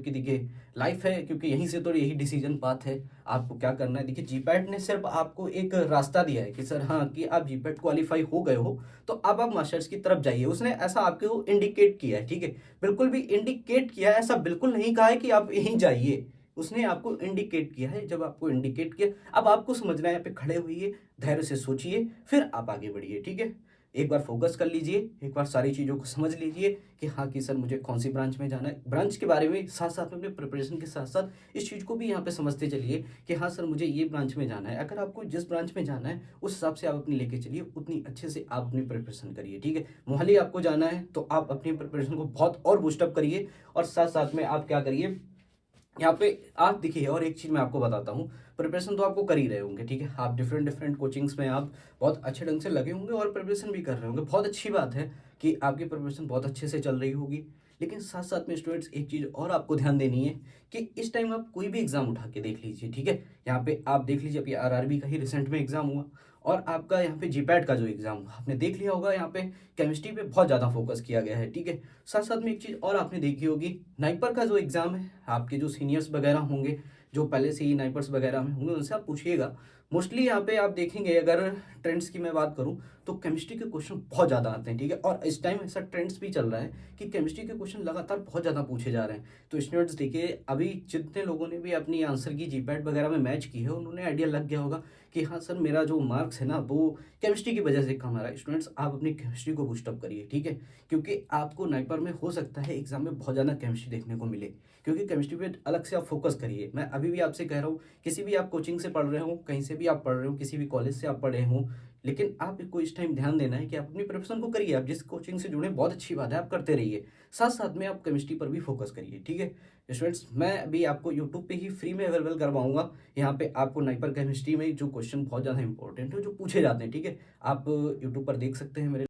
क्योंकि देखिए लाइफ है, क्योंकि यहीं से तो यही डिसीजन पाथ है आपको क्या करना है। देखिए जीपैट ने सिर्फ आपको एक रास्ता दिया है कि सर हाँ कि आप जीपैट क्वालिफाई हो गए हो तो अब आप मास्टर्स की तरफ जाइए। उसने ऐसा आपको इंडिकेट किया है, ठीक है, बिल्कुल भी इंडिकेट किया है, ऐसा बिल्कुल नहीं कहा है कि आप यहीं जाइए। उसने आपको इंडिकेट किया है। जब आपको इंडिकेट किया, अब आपको समझना है, यहाँ पे खड़े होइए, धैर्य से सोचिए, फिर आप आगे बढ़िए, ठीक है। एक बार फोकस कर लीजिए, एक बार सारी चीज़ों को समझ लीजिए कि हाँ कि सर मुझे कौन सी ब्रांच में जाना है। ब्रांच के बारे में साथ साथ में अपने प्रिपरेशन के साथ साथ इस चीज़ को भी यहाँ पे समझते चलिए कि हाँ सर मुझे ये ब्रांच में जाना है। अगर आपको जिस ब्रांच में जाना है उस हिसाब से आप अपनी लेके चलिए, उतनी अच्छे से आप अपनी प्रिपरेशन करिए, ठीक है। मोहाली आपको जाना है तो आप अपनी प्रिपरेशन को बहुत और बूस्टअप करिए, और साथ साथ में आप क्या करिए, यहाँ पे आप देखिए, और एक चीज़ मैं आपको बताता हूँ, प्रिपरेशन तो आपको कर ही रहे होंगे, ठीक है। आप डिफरेंट डिफरेंट कोचिंग्स में आप बहुत अच्छे ढंग से लगे होंगे और प्रिपरेशन भी कर रहे होंगे, बहुत अच्छी बात है कि आपकी प्रिपरेशन बहुत अच्छे से चल रही होगी। लेकिन साथ साथ में स्टूडेंट्स एक चीज़ और आपको ध्यान देनी है कि इस टाइम आप कोई भी एग्जाम उठा के देख लीजिए, ठीक है। यहाँ पे आप देख लीजिए, अभी आरआरबी का ही रिसेंट में एग्जाम हुआ, और आपका यहाँ पे जीपैट का जो एग्जाम हुआ आपने देख लिया होगा, यहाँ पे केमिस्ट्री पे बहुत ज़्यादा फोकस किया गया है, ठीक है। साथ साथ में एक चीज़ और आपने देखी होगी, नाइपर का जो एग्ज़ाम है, आपके जो सीनियर्स वगैरह होंगे, जो पहले से ही नाइपर्स वगैरह में होंगे, उनसे आप पूछिएगा। मोस्टली यहाँ पे आप देखेंगे, अगर ट्रेंड्स की मैं बात करूँ तो केमिस्ट्री के क्वेश्चन बहुत ज़्यादा आते हैं, ठीक है। और इस टाइम ऐसा ट्रेंड्स भी चल रहा है कि केमिस्ट्री के क्वेश्चन लगातार बहुत ज़्यादा पूछे जा रहे हैं। तो स्टूडेंट्स देखिए, अभी जितने लोगों ने भी अपनी आंसर की जीपैट वगैरह में मैच की है, उन्होंने आइडिया लग गया होगा कि हाँ सर मेरा जो मार्क्स है ना वो केमिस्ट्री की वजह से कम आ रहा है। स्टूडेंट्स आप अपनी केमिस्ट्री को बूस्टअप करिए, ठीक है, क्योंकि आपको नाइपर में हो सकता है एग्जाम में बहुत ज़्यादा केमिस्ट्री देखने को मिले, क्योंकि केमिस्ट्री पे अलग से आप फोकस करिए। मैं अभी भी आपसे कह रहा हूँ, किसी भी आप कोचिंग से पढ़ रहे हो, कहीं से भी आप पढ़ रहे हो, किसी भी कॉलेज से आप पढ़े हो, लेकिन आपको इस टाइम ध्यान देना है कि आप अपनी प्रिपरेशन को करिए। आप जिस कोचिंग से जुड़े बहुत अच्छी बात है, आप करते रहिए, साथ साथ में आप केमिस्ट्री पर भी फोकस करिए, ठीक है। स्टूडेंट्स मैं अभी आपको यूट्यूब पे ही फ्री में अवेलेबल करवाऊंगा, यहाँ पे आपको नाइपर केमिस्ट्री में जो क्वेश्चन बहुत ज़्यादा इंपॉर्टेंट है जो पूछे जाते हैं, ठीक है, आप यूट्यूब पर देख सकते हैं मेरे